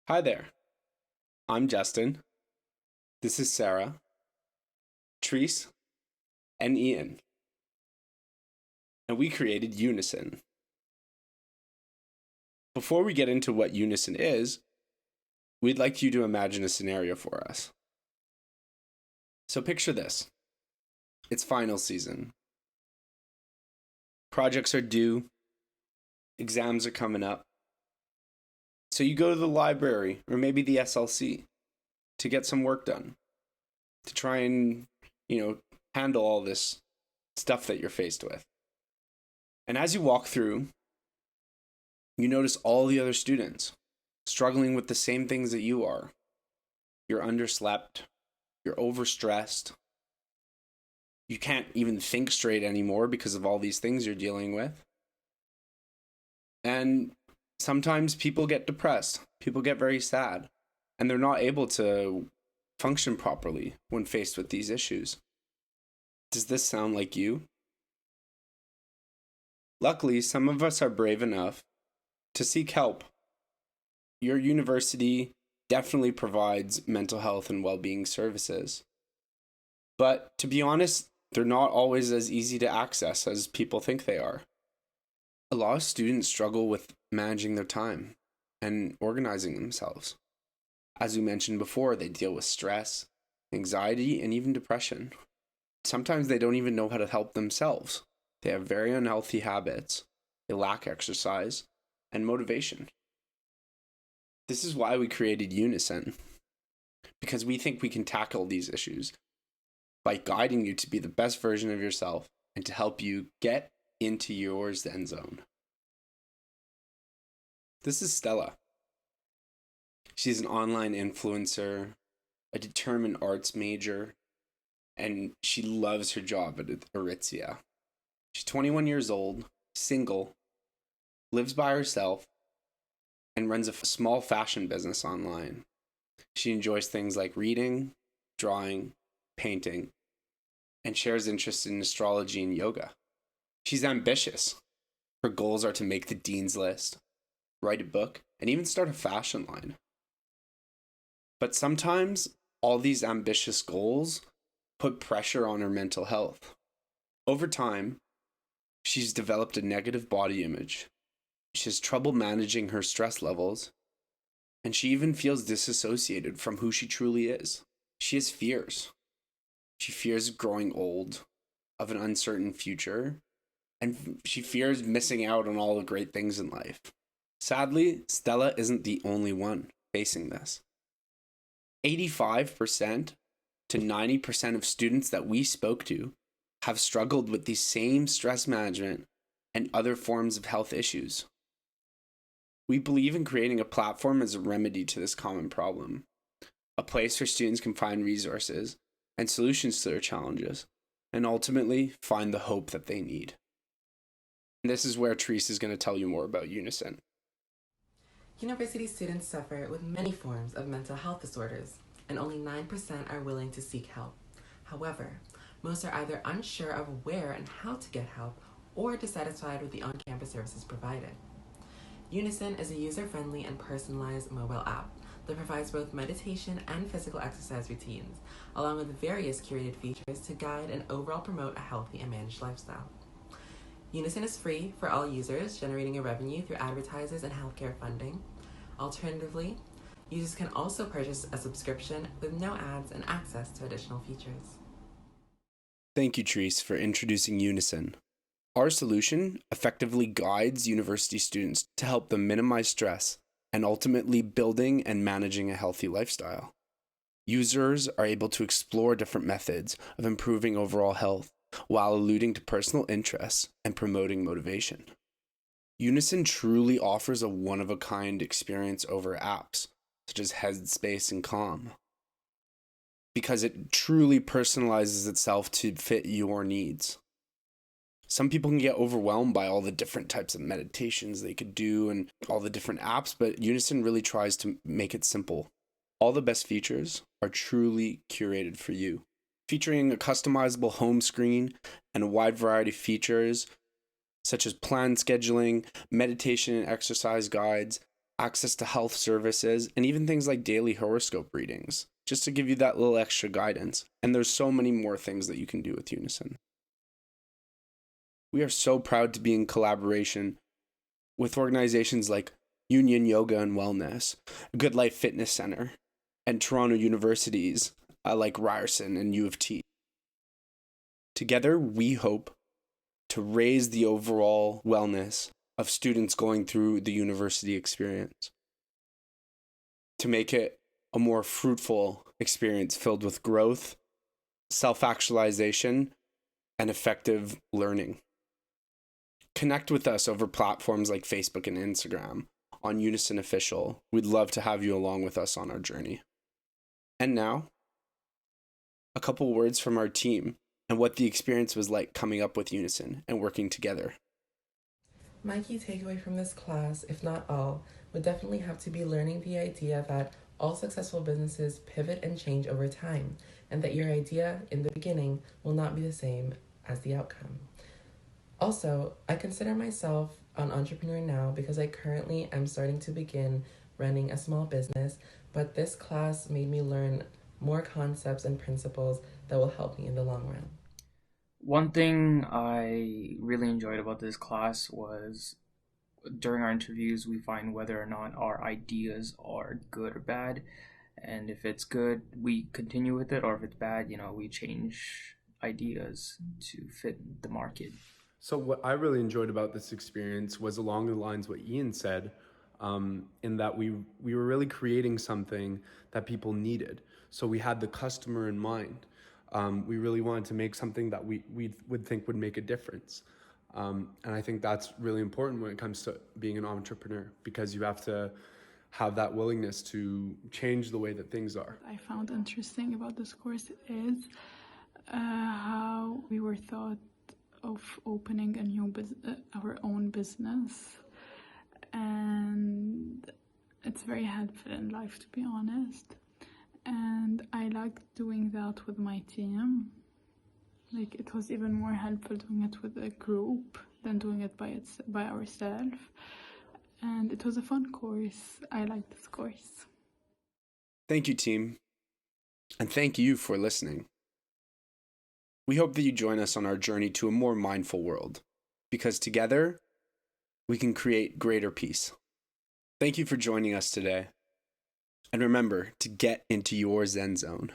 Hi there, I'm Justin. This is Sarah, Treese, and Ian, and we created Unison. Before we get into what Unison is, we'd like you to imagine a scenario for us. So picture this. It's final season. Projects are due, exams are coming up. So you go to the library or maybe the SLC to get some work done, to try and, handle all this stuff that you're faced with. And as you walk through, you notice all the other students struggling with the same things that you are. You're underslept, you're overstressed, you can't even think straight anymore because of all these things you're dealing with. And sometimes people get depressed, people get very sad, and they're not able to function properly when faced with these issues. Does this sound like you? Luckily, some of us are brave enough to seek help. Your university definitely provides mental health and well-being services. But to be honest, they're not always as easy to access as people think they are. A lot of students struggle with managing their time and organizing themselves. As we mentioned before, they deal with stress, anxiety, and even depression. Sometimes they don't even know how to help themselves. They have very unhealthy habits. They lack exercise and motivation. This is why we created Unison, because we think we can tackle these issues by guiding you to be the best version of yourself and to help you get into your Zen zone. This is Stella. She's an online influencer, a determined arts major, and she loves her job at Aritzia. She's 21 years old, single, lives by herself, and runs a small fashion business online. She enjoys things like reading, drawing, painting, and shares interest in astrology and yoga. She's ambitious. Her goals are to make the dean's list, write a book, and even start a fashion line. But sometimes all these ambitious goals put pressure on her mental health. Over time, she's developed a negative body image. She has trouble managing her stress levels, and she even feels disassociated from who she truly is. She has fears. She fears growing old, of an uncertain future, and she fears missing out on all the great things in life. Sadly, Stella isn't the only one facing this. 85% to 90% of students that we spoke to have struggled with the same stress management and other forms of health issues. We believe in creating a platform as a remedy to this common problem, a place where students can find resources and solutions to their challenges, and ultimately find the hope that they need. And this is where Treese is going to tell you more about Unison. University students suffer with many forms of mental health disorders, and only 9% are willing to seek help. However, most are either unsure of where and how to get help or dissatisfied with the on-campus services provided. Unison is a user-friendly and personalized mobile app that provides both meditation and physical exercise routines, along with various curated features to guide and overall promote a healthy and managed lifestyle. Unison is free for all users, generating a revenue through advertisers and healthcare funding. Alternatively, users can also purchase a subscription with no ads and access to additional features. Thank you, Treese, for introducing Unison. Our solution effectively guides university students to help them minimize stress and ultimately building and managing a healthy lifestyle. Users are able to explore different methods of improving overall health while alluding to personal interests and promoting motivation. Unison truly offers a one-of-a-kind experience over apps, such as Headspace and Calm, because it truly personalizes itself to fit your needs. Some people can get overwhelmed by all the different types of meditations they could do and all the different apps, but Unison really tries to make it simple. All the best features are truly curated for you, featuring a customizable home screen and a wide variety of features such as plan scheduling, meditation and exercise guides, access to health services, and even things like daily horoscope readings, just to give you that little extra guidance. And there's so many more things that you can do with Unison. We are so proud to be in collaboration with organizations like Union Yoga and Wellness, Good Life Fitness Center, and Toronto universities like Ryerson and U of T. Together, we hope to raise the overall wellness of students going through the university experience, to make it a more fruitful experience filled with growth, self-actualization, and effective learning. Connect with us over platforms like Facebook and Instagram on Unison Official. We'd love to have you along with us on our journey. And now, a couple words from our team and what the experience was like coming up with Unison and working together. My key takeaway from this class, if not all, would definitely have to be learning the idea that all successful businesses pivot and change over time, and that your idea in the beginning will not be the same as the outcome. Also, I consider myself an entrepreneur now because I currently am starting to begin running a small business, but this class made me learn more concepts and principles that will help me in the long run. One thing I really enjoyed about this class was during our interviews, we find whether or not our ideas are good or bad. And if it's good, we continue with it, or if it's bad, we change ideas to fit the market. So what I really enjoyed about this experience was along the lines what Ian said, in that we were really creating something that people needed. So we had the customer in mind. We really wanted to make something that we would think would make a difference. And I think that's really important when it comes to being an entrepreneur, because you have to have that willingness to change the way that things are. I found interesting about this course is how we were thought of opening a new our own business, and it's very helpful in life, to be honest. And I liked doing that with my team. Like, it was even more helpful doing it with a group than doing it by ourselves. And it was a fun course. I liked this course. Thank you, team. And thank you for listening. We hope that you join us on our journey to a more mindful world, because together we can create greater peace. Thank you for joining us today. And remember to get into your Zen zone.